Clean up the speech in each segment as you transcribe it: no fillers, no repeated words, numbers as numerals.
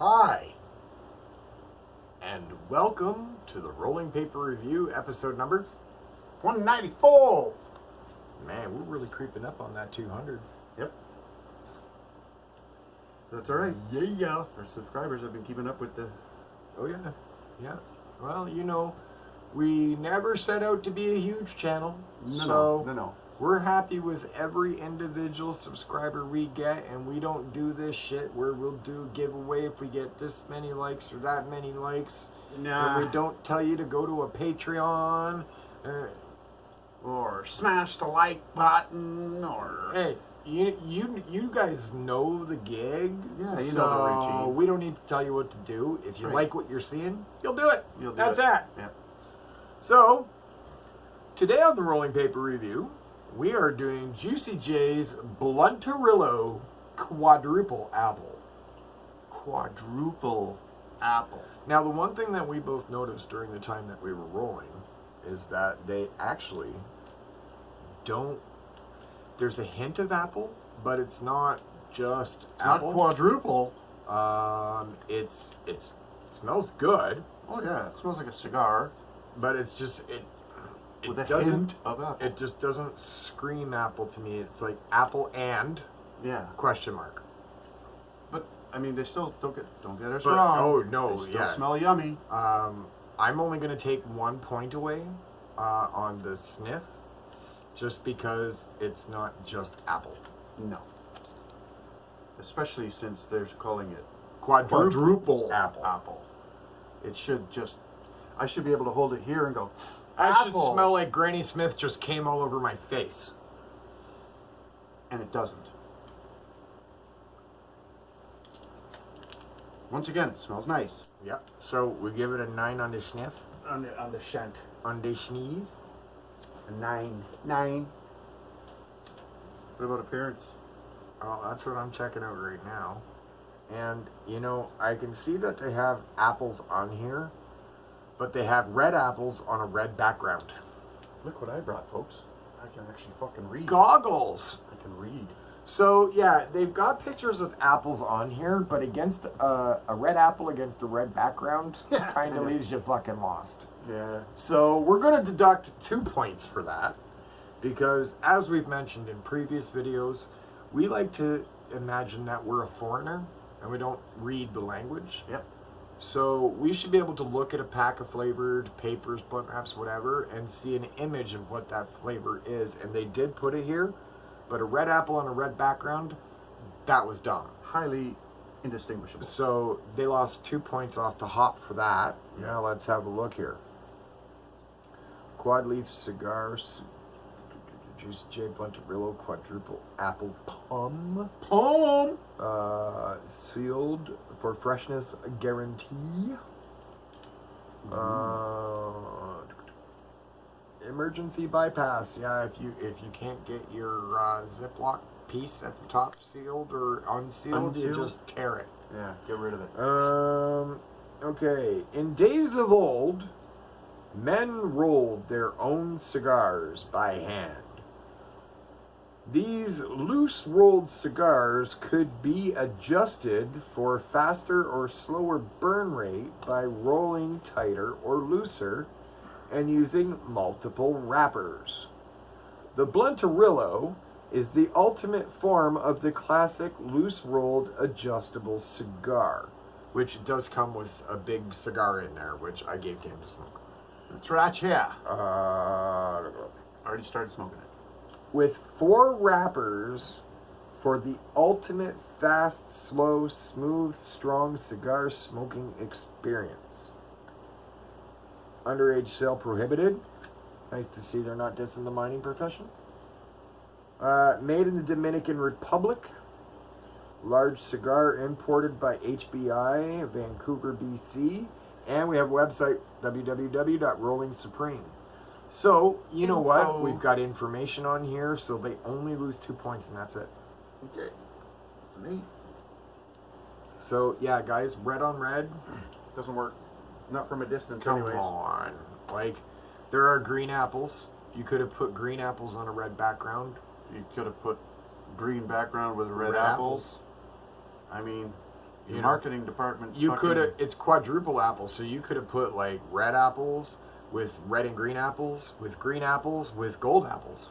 Hi, and welcome to the Rolling Paper Review episode number 194. Man, we're really creeping up on that 200. Yep. That's all right. Yeah. Our subscribers have been keeping up with the... Oh, yeah. Yeah. Well, you know, we never set out to be a huge channel. No. We're happy with every individual subscriber we get, and we don't do this shit where we'll do giveaway if we get this many likes or that many likes. Nah. And we don't tell you to go to a Patreon. Or smash the like button, or... Hey, you guys know the gig. Yeah, you know the routine. We don't need to tell you what to do. If you like what you're seeing, you'll do it. That's it. Yeah. So, today on the Rolling Paper Review, we are doing Juicy J's Bluntarillo Quadruple Apple. Quadruple apple. Now, the one thing that we both noticed during the time that we were rolling is that they actually don't... There's a hint of apple, but it's not just apple. Not quadruple. It smells good. Oh yeah, it smells like a cigar. But it's just With a doesn't hint of apple. It just doesn't scream apple to me. It's like apple and question mark. But I mean, they still don't get us But, wrong. oh no, they still smell yummy. I'm only going to take 1 point away on the sniff, just because it's not just apple. No. Especially since they're calling it Quadruple apple. It should just... I should be able to hold it here and go, I should smell like Granny Smith just came all over my face. And it doesn't. Once again, it smells nice. Yep. So we give it a 9 on the sniff. On the scent. On the sneeze. A 9. What about appearance? Oh, that's what I'm checking out right now. And, you know, I can see that they have apples on here, but they have red apples on a red background. Look what I brought, folks. I can actually fucking read. Goggles! I can read. So, yeah, they've got pictures of apples on here, but against a red apple against a red background kind of leaves you fucking lost. Yeah. So, we're going to deduct 2 points for that, because as we've mentioned in previous videos, we like to imagine that we're a foreigner and we don't read the language. Yep. So we should be able to look at a pack of flavored papers, blunt wraps, whatever, and see an image of what that flavor is. And they did put it here, but a red apple on a red background, that was dumb. Highly indistinguishable. So they lost 2 points off the hop for that. Now let's have a look here. Quad leaf cigars, Juicy J Bluntarillo Quadruple Apple Plum. Sealed for freshness guarantee. Emergency bypass. Yeah, if you can't get your Ziploc piece at the top sealed or unsealed, you just tear it. Yeah, get rid of it. Okay. In days of old, men rolled their own cigars by hand. These loose-rolled cigars could be adjusted for faster or slower burn rate by rolling tighter or looser and using multiple wrappers. The Bluntarillo is the ultimate form of the classic loose-rolled adjustable cigar, which does come with a big cigar in there, which I gave to him to smoke. It's right here. Already started smoking it. With 4 wrappers for the ultimate fast, slow, smooth, strong cigar smoking experience. Underage sale prohibited. Nice to see they're not dissing the mining profession. Made in the Dominican Republic. Large cigar imported by HBI, Vancouver, BC. And we have a website, www.rollingsupreme. So, you know what? We've got information on here, so they only lose 2 points, and that's it. Okay. That's an 8. So, yeah, guys, red on red. Doesn't work. Not from a distance, Come anyways. on. Like, there are green apples. You could have put green apples on a red background. You could have put green background with red apples. I mean, Your marketing department. You could have. It's quadruple apple, so you could have put like red apples with red and green apples, with green apples, with gold apples.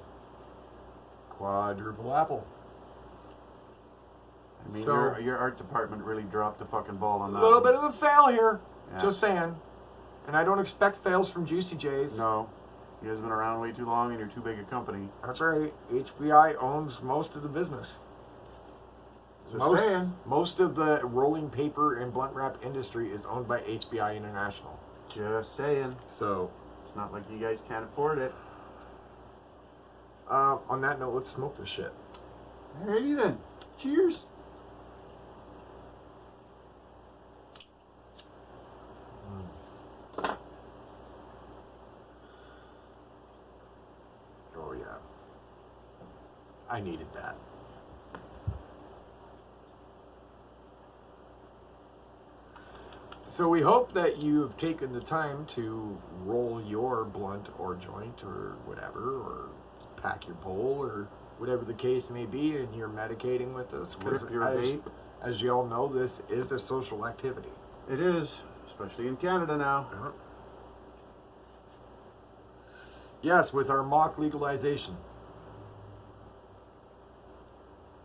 Quadruple apple. I mean, so, your art department really dropped the fucking ball on that. A little bit of a fail here. Yeah. Just saying. And I don't expect fails from Juicy J's. No. You guys have been around way too long and you're too big a company. That's right. HBI owns most of the business. Most of the rolling paper and blunt wrap industry is owned by HBI International. Just saying. So it's not like you guys can't afford it. On that note, let's smoke this shit. Alrighty then. Cheers. Oh yeah. I needed that. So we hope that you've taken the time to roll your blunt or joint or whatever, or pack your bowl or whatever the case may be, and you're medicating with us. Because as you all know, this is a social activity. It is, especially in Canada now. Uh-huh. Yes, with our mock legalization.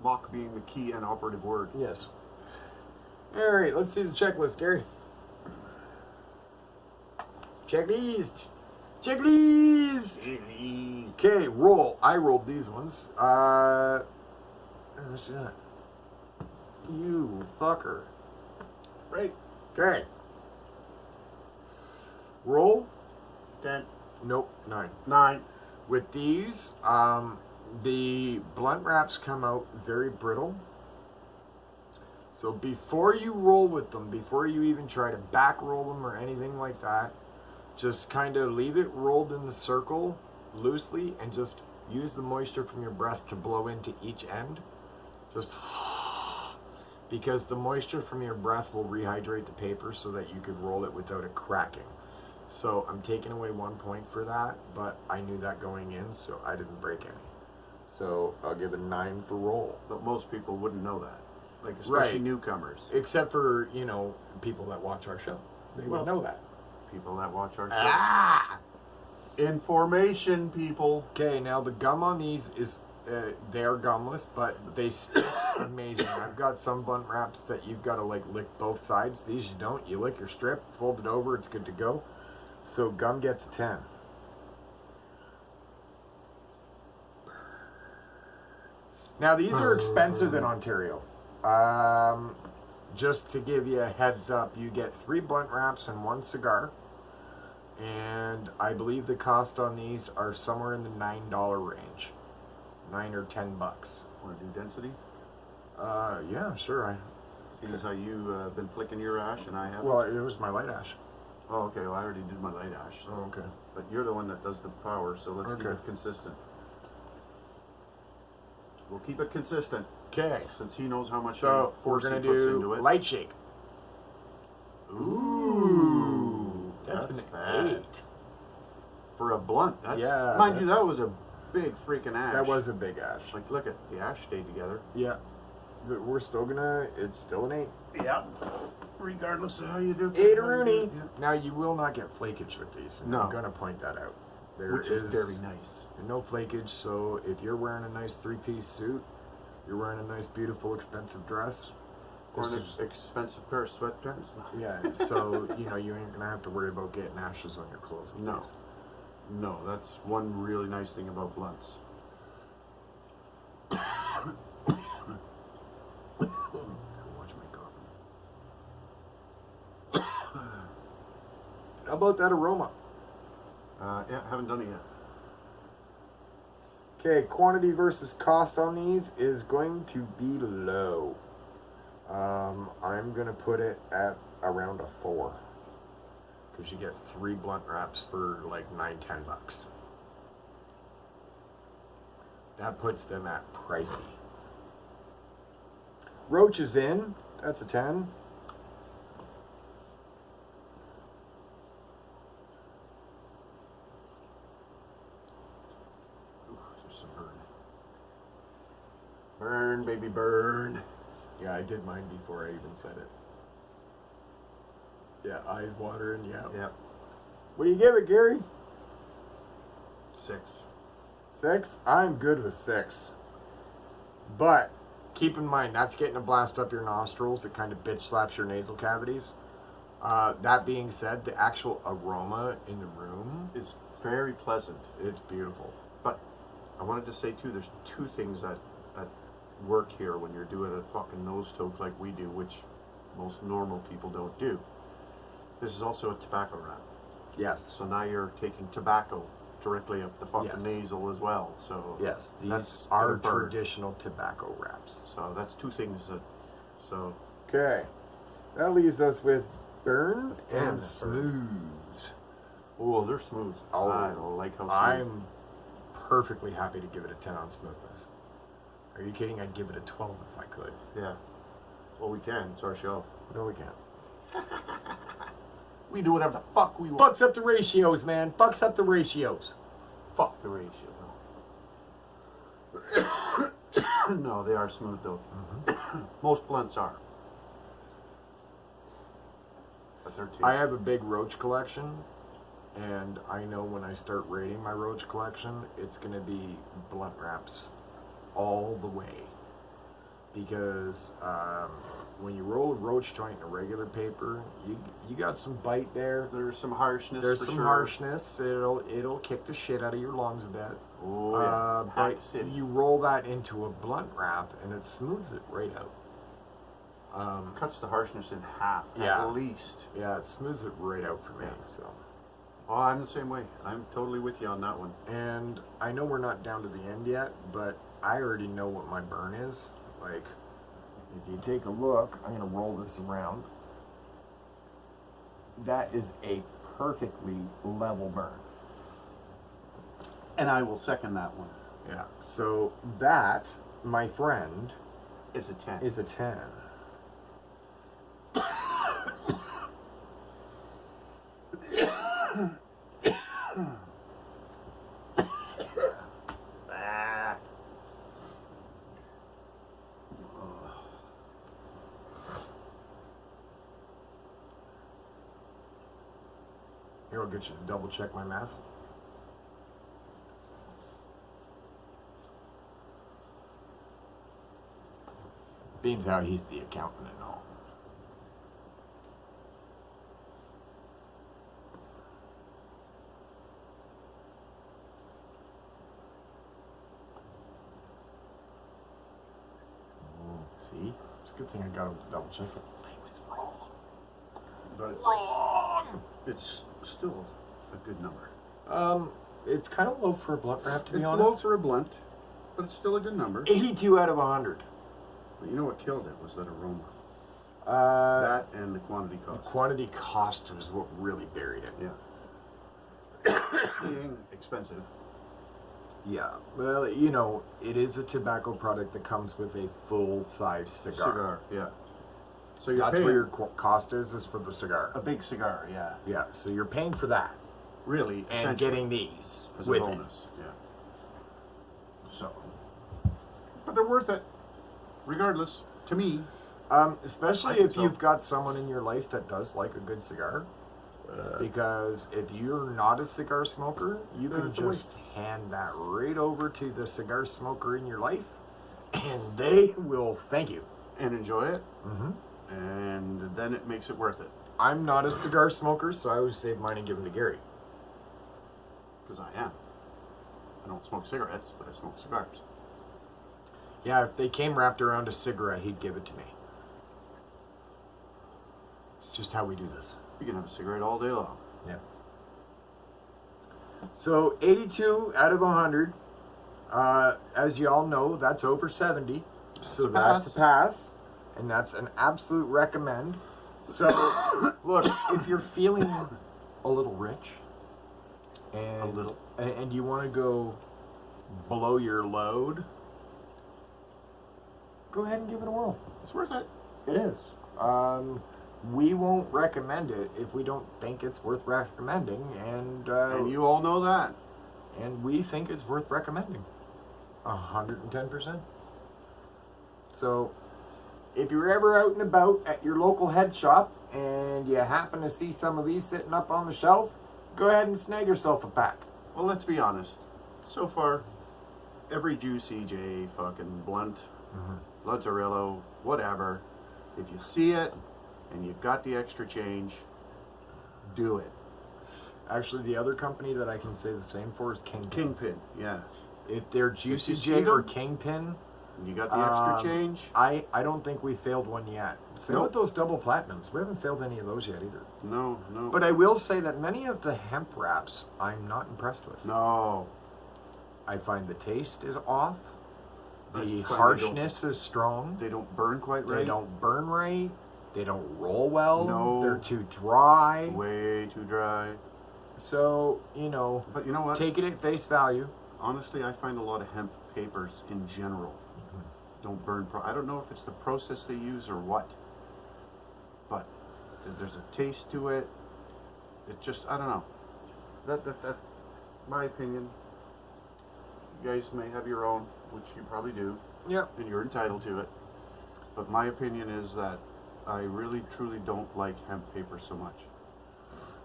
Mock being the key and operative word. Yes. All right, let's see the checklist, Gary. Checklist. Okay, roll. I rolled these ones. What's that? You fucker. Right. Okay. Roll. 10. Nope. 9. 9. With these, the blunt wraps come out very brittle. So before you roll with them, before you even try to back roll them or anything like that, just kind of leave it rolled in the circle loosely and just use the moisture from your breath to blow into each end. Just because the moisture from your breath will rehydrate the paper so that you could roll it without it cracking. So I'm taking away 1 point for that, but I knew that going in, so I didn't break any. So I'll give a 9 for roll. But most people wouldn't know that. Like, especially newcomers. Except for, people that watch our show. They would know that. People that watch our show. Information, people. Okay, now the gum on these is, they're gumless, but they stick amazing. I've got some blunt wraps that you've got to, lick both sides. These you don't. You lick your strip, fold it over, it's good to go. So gum gets a 10. Now, these are expensive in Ontario. Just to give you a heads up, you get 3 blunt wraps and 1 cigar. And I believe the cost on these are somewhere in the $9 range. 9 or 10 bucks. Want to do density? Yeah, sure. Seeing as how you've been flicking your ash and I haven't. Well, it was my light ash. Oh, okay. Well, I already did my light ash. So. Oh, okay. But you're the one that does the power, so let's keep it consistent. We'll keep it consistent. Okay. Since he knows how much force he puts into it. Light shake. Ooh. That's an bad. 8. For a blunt. Yeah. Mind you, that was a big freaking ash. That was a big ash. Like, look at the ash stayed together. Yeah. But we're still it's still an 8. Yeah. Regardless of how you do. 8 Rooney. Yeah. Now, you will not get flakage with these. No. I'm going to point that out. Which is very nice. No flakage, so if you're wearing a nice 3-piece suit, you're wearing a nice, beautiful, expensive dress. Or an expensive pair of sweatpants. Yeah, so, you ain't going to have to worry about getting ashes on your clothes. No. No, that's one really nice thing about blunts. Watch my coughing. How about that aroma? Yeah, haven't done it yet. Okay, quantity versus cost on these is going to be low. I'm going to put it at around a 4. Because you get 3 blunt wraps for like $9-10. That puts them at pricey. Roach is in. That's a 10. Burn, baby, burn. Yeah, I did mine before I even said it. Yeah, eyes watering. Yeah. Yeah. What do you give it, Gary? 6. 6? I'm good with 6. But keep in mind, that's getting a blast up your nostrils. It kind of bitch slaps your nasal cavities. That being said, the actual aroma in the room It's very pleasant. it's beautiful. But I wanted to say too, there's 2 things that work here when you're doing a fucking nose toke like we do, which most normal people don't do. This is also a tobacco wrap. Yes. So now you're taking tobacco directly up the fucking Yes. nasal as well. So Yes, these that's are gonna burn. traditional tobacco wraps. So that's 2 things that. So Okay. That leaves us with burn Damn, and that smooth. oh, they're smooth. Oh, I like how smooth. I'm perfectly happy to give it a 10 on smoothness. Are you kidding? I'd give it a 12 if I could. Yeah. Well, we can. It's our show. No, we can't. We do whatever the fuck we want. Bucks up the ratios, man. Bucks up the ratios. Fuck the ratio. No, they are smooth though. Most blunts are. But they're tasty. I have a big roach collection, and I know when I start rating my roach collection, it's going to be blunt wraps all the way. Because when you roll a roach joint in a regular paper, you got some bite there. There's some harshness. There's for some sure. harshness. It'll kick the shit out of your lungs a bit. Oh yeah. But Hack City. you roll that into a blunt wrap, and it smooths it right out. Cuts the harshness in half Yeah. at least. Yeah, it smooths it right out for me. Yeah. So. Oh, I'm the same way. I'm totally with you on that one. And I know we're not down to the end yet, but I already know what my burn is. Like, if you take a look, I'm going to roll this around. That is a perfectly level burn. And I will second that one. Yeah. So that, my friend, It's a 10. is a 10. Here, I'll get you to double check my math. Beans out, he's the accountant and all. See? It's a good thing I got him to double check it. I was wrong. But it's, Wrong! it's still a good number. It's kind of low for a blunt wrap, to be It's honest. low for a blunt, but it's still a good number. 82 out of 100. But you know what killed it was that aroma. That That and the quantity cost. quantity cost was what really buried it. Yeah. Being expensive. Yeah. Well, you know, it is a tobacco product that comes with a full-size cigar. Yeah. So you're That's paying where your cost is for the cigar. a big cigar, yeah. Yeah, so you're paying for that Really, and essentially, getting these as a with bonus. Yeah. So, but they're worth it, regardless. To me, it. Especially I think if so. you've got someone in your life that does like a good cigar. Because if you're not a cigar smoker, you Then can it's a just hand that right over to the cigar smoker in your life, and they will thank you. and enjoy it, Mm-hmm. and then it makes it worth it. I'm not a cigar smoker, so I always save mine and give them to Gary. Because I am. I don't smoke cigarettes, but I smoke cigars. Yeah, if they came wrapped around a cigarette, he'd give it to me. It's just how we do this. You can have a cigarette all day long. Yeah. So 82 out of 100. As you all know, that's over 70. So that's a pass. And that's an absolute recommend. So, look, if you're feeling a little rich and A little. and you want to go below your load, go ahead and give it a whirl. It's worth it. It is. We won't recommend it if we don't think it's worth recommending, And you all know that. and we think it's worth recommending 110%. So if you're ever out and about at your local head shop and and you happen to see some of these sitting up on the shelf, go ahead and snag yourself a pack. Well, let's be honest. So far, every Juice EJ, fucking Blunt, Bluntarillo, whatever, if you see it and you've got the extra change, do it. Actually, the other company that I can say the same for is Kingpin. Kingpin, yeah. If they're Juicy you see J or them, Kingpin, You got the extra change? I don't think we failed one yet. Same Nope. with those double platinums. We haven't failed any of those yet either. No. But I will say that many of the hemp wraps I'm not impressed with. No. I find the taste is off. I The find harshness is strong. They don't burn quite right. They don't burn right. They don't roll well. No. They're too dry. Way too dry. So, But you know what? take it at face value. Honestly, I find a lot of hemp papers in general don't burn. I don't know if it's the process they use or what, but there's a taste to it. It just, I don't know. That my opinion. You guys may have your own, which you probably do. Yep. And you're entitled to it. But my opinion is that I really, truly don't like hemp paper so much.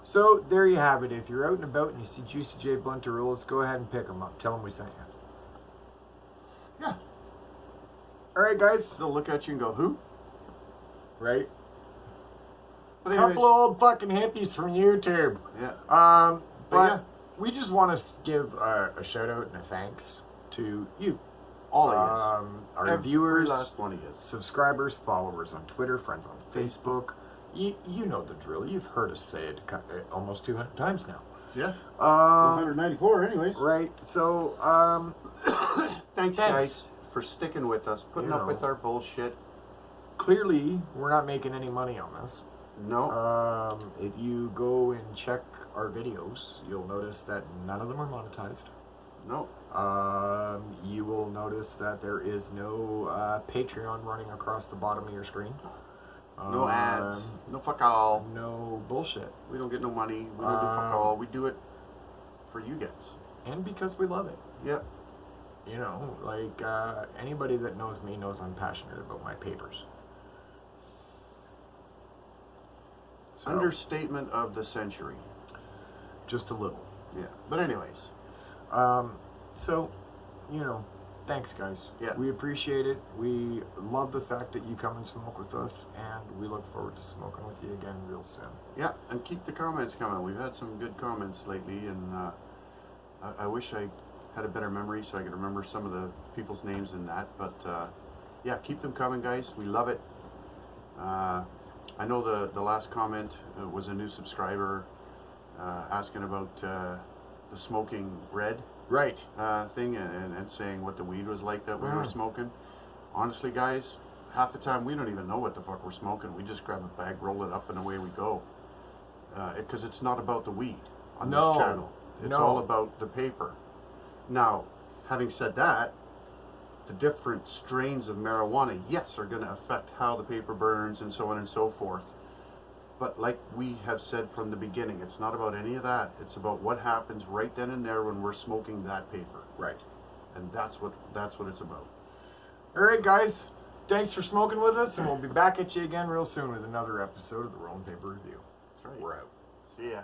So, there you have it. If you're out and about and you see Juicy J Bluntarillos, go ahead and pick them up. Tell them we sent you. Yeah. Alright, guys. They'll look at you and go, who? Right? But anyways, Couple of old fucking hippies from YouTube. yeah. But yeah. we just want to give a shout out and a thanks to you. All of Our Every viewers, last one of you. subscribers, followers on Twitter, friends on Facebook. You know the drill. You've heard us say it almost 200 times now. Yeah. 194 anyways. Right. So, Thanks, guys, for sticking with us, putting up with our bullshit. Clearly, we're not making any money on this. No. If you go and check our videos, you'll notice that none of them are monetized. No. You will notice that there is no Patreon running across the bottom of your screen. No ads. No fuck all. No bullshit. We don't get no money. We don't do fuck all. We do it for you guys. And because we love it. Yep. Anybody that knows me knows I'm passionate about my papers. So, Understatement of the century. just a little. Yeah. But anyways. So, thanks, guys. Yeah. We appreciate it. We love the fact that you come and smoke with us, and we look forward to smoking with you again real soon. Yeah, and keep the comments coming. We've had some good comments lately, and I wish I had a better memory so I could remember some of the people's names in that. But yeah, keep them coming, guys. We love it. I know the last comment was a new subscriber asking about the smoking red. Right. Thing and saying what the weed was like that we were smoking. Honestly, guys, half the time we don't even know what the fuck we're smoking. We just grab a bag, roll it up, and away we go. Because it's not about the weed on this channel. It's all about the paper. Now, having said that, the different strains of marijuana, yes, are going to affect how the paper burns and so on and so forth. But like we have said from the beginning, it's not about any of that. It's about what happens right then and there when we're smoking that paper. Right. And that's what it's about. All right, guys. Thanks for smoking with us, and we'll be back at you again real soon with another episode of the Rolling Paper Review. That's right. We're out. See ya.